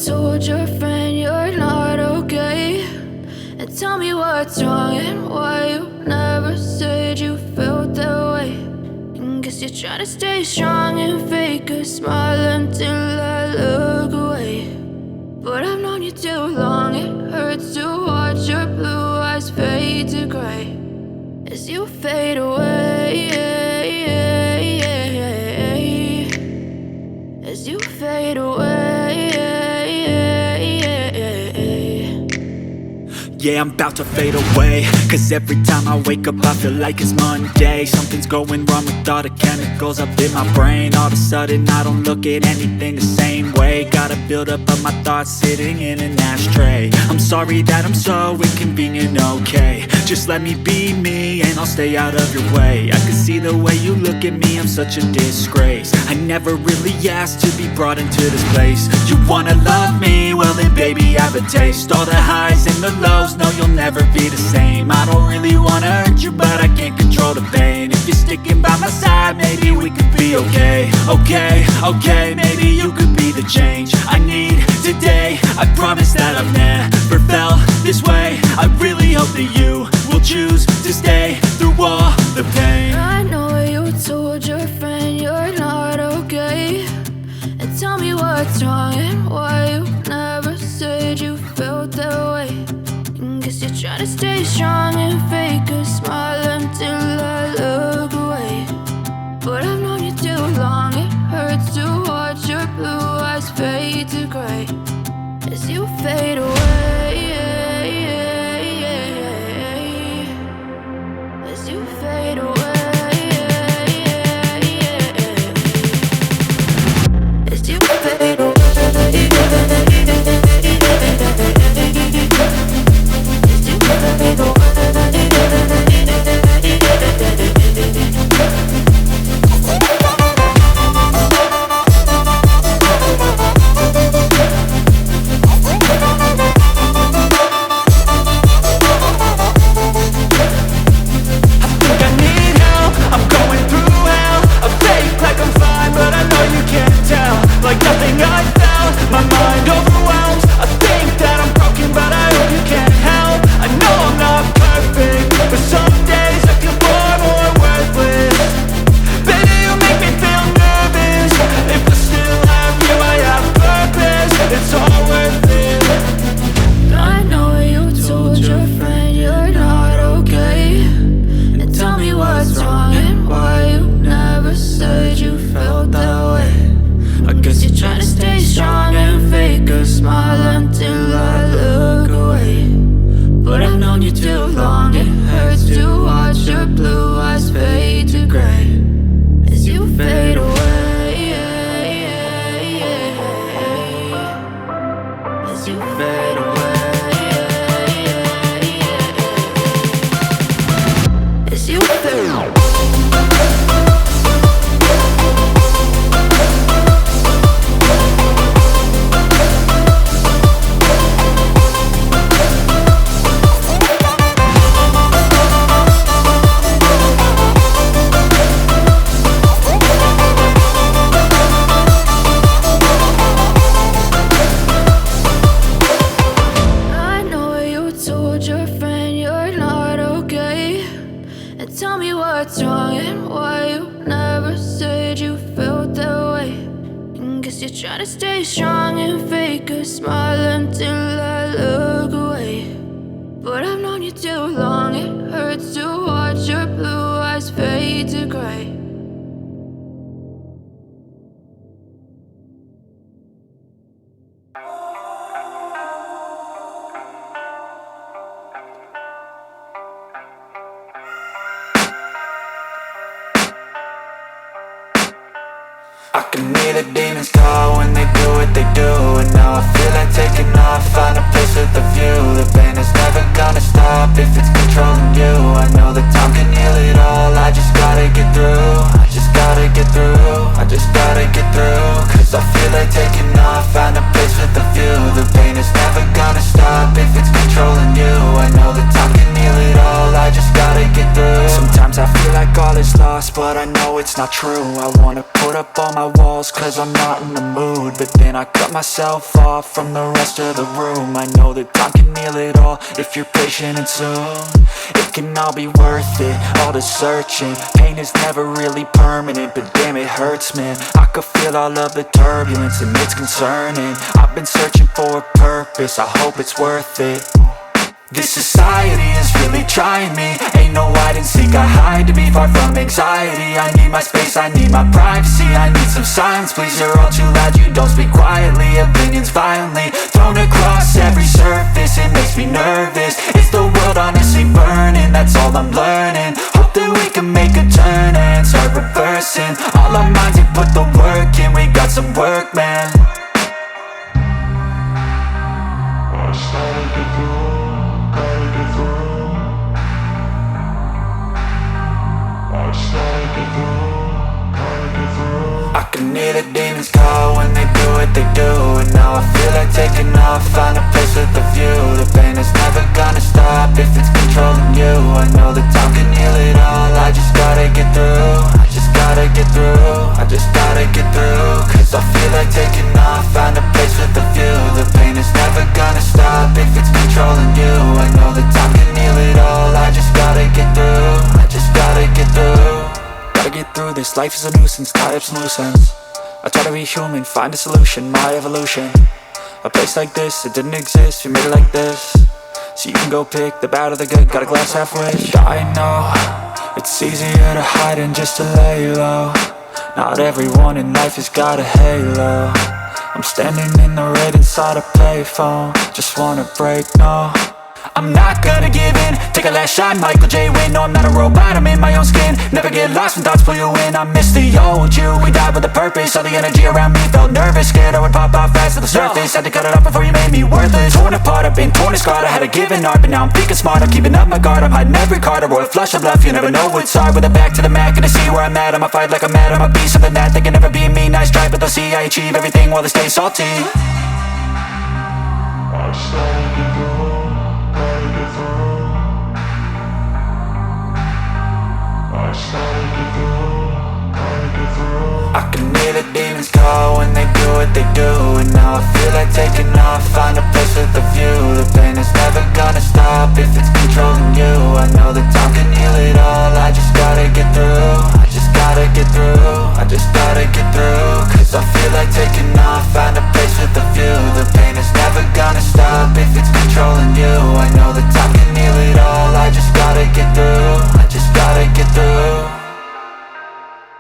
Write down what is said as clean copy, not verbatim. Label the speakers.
Speaker 1: told your friend you're not okay, and tell me what's wrong and why you never said you felt that way. And guess you're trying to stay strong and fake a smile until I look away. But I've known you too long, it hurts to watch your blue eyes fade to gray as you fade away, as you fade away.
Speaker 2: Yeah, I'm about to fade away, cause every time I wake up I feel like it's Monday. Something's going wrong with all the chemicals up in my brain. All of a sudden I don't look at anything the same way. Gotta build up of my thoughts sitting in an ashtray. I'm sorry that I'm so inconvenient, okay. Just let me be me and I'll stay out of your way. I can see the way you look at me, I'm such a disgrace. I never really asked to be brought into this place. You wanna love me? Well then baby I have a taste. All the highs and the lows, no you'll never be the same. I don't really wanna hurt you but I can't control the pain. If you're sticking by my side maybe we could be okay. Okay, maybe you could be the change I need today. I promise that I've never felt this way. I really hope that you will choose to stay through all the pain.
Speaker 1: I know you told your friend you're not okay, and tell me what's wrong and why you never said you felt that way. And guess you're trying to stay strong and fake a smile until I look away. But I've known you too long, it hurts to watch your blue eyes fade to gray as you fade away, as you fade away, as you fade away.
Speaker 2: Like nothing I felt, my mind overwhelmed. I think that I'm broken but I hope you can't help. I know I'm not perfect, but some days I feel far more worthless. Baby, you make me feel nervous. If I still have you, I have purpose. It's all worth it.
Speaker 1: I know you told your friend you're not okay, and tell me what's wrong and why you never said you felt that way. I guess you're trying to stay strong and fake a smile until I look away. But I've known you too long, it hurts to watch your blue eyes fade to gray as you fade away, as you fade away, as you fade away. Tell me what's wrong and why you never said you felt that way. And guess you're trying to stay strong and fake a smile until I look away. But I've known you too long, it hurts to watch your blue eyes fade to gray.
Speaker 2: I can hear the demons call when they do what they do. And now I feel like taking off, find a place with a view. The pain is never gonna stop if it's controlling you. I know that time can heal it all, I just gotta get through. it's not true. I wanna put up all my walls cause I'm not in the mood, but then I cut myself off from the rest of the room. I know that time can heal it all if you're patient and soon it can all be worth it, all the searching. Pain is never really permanent, but damn it hurts, man. I could feel all of the turbulence and it's concerning. I've been searching for a purpose, I hope it's worth it. This society is really trying me. Ain't no hide and seek, I hide to be far from anxiety. I need my space, I need my privacy. I need some silence, please, you're all too loud. You don't speak quietly, opinions violently thrown across every surface. It makes me nervous, it's the world honestly burning. That's all I'm learning, hope that we can make a turn and start reversing all our minds and put the work in. We got some work, man. I started to do. I can hear the demons call when they do what they do, and now I feel like taking off, find a place with a view. The pain is never gonna stop if it's controlling you. I know that time can heal it all, I just gotta get through. I just gotta get through, I just gotta get through. Cause I feel like taking off, find a place with a view. The pain is never gonna stop if it's controlling you. I know that time can heal it all, I just gotta get through. I just gotta get through. Gotta get through this, life is a nuisance, tie up some loose ends. I try to be human, find a solution, my evolution. A place like this, it didn't exist, we made it like this. So you can go pick the bad or the good, got a glass halfway. I know, it's easier to hide than just to lay low. Not everyone in life has got a halo. I'm standing in the red inside a payphone, just wanna break, no. I'm not gonna give in, take a last shot, Michael J. Win. No, I'm not a robot, I'm in my own skin. Never get lost when thoughts pull you in. I miss the old you, we died with a purpose. All the energy around me felt nervous, scared I would pop out fast to the surface. Had to cut it off before you made me worthless. Torn apart, I've been torn and scarred. I had a given art, but now I'm thinking smart. I'm keeping up my guard, I'm hiding every card. A royal flush of bluff, you never know what's hard. With a back to the mat, gonna see where I'm at. I'ma fight like I'm mad, I'ma be something that they can never be me. Nice try, but they'll see I achieve everything while they stay salty. I started to go. I can hear the demons call when they do what they do, and now I feel like taking off, find a place with a view. The pain is never gonna stop if it's controlling you. I know that time can heal it all, I just gotta get through. I just gotta get through, I just gotta get through. Cause I feel like taking off, find a place with a view. The pain is never gonna stop if it's controlling you. I know that time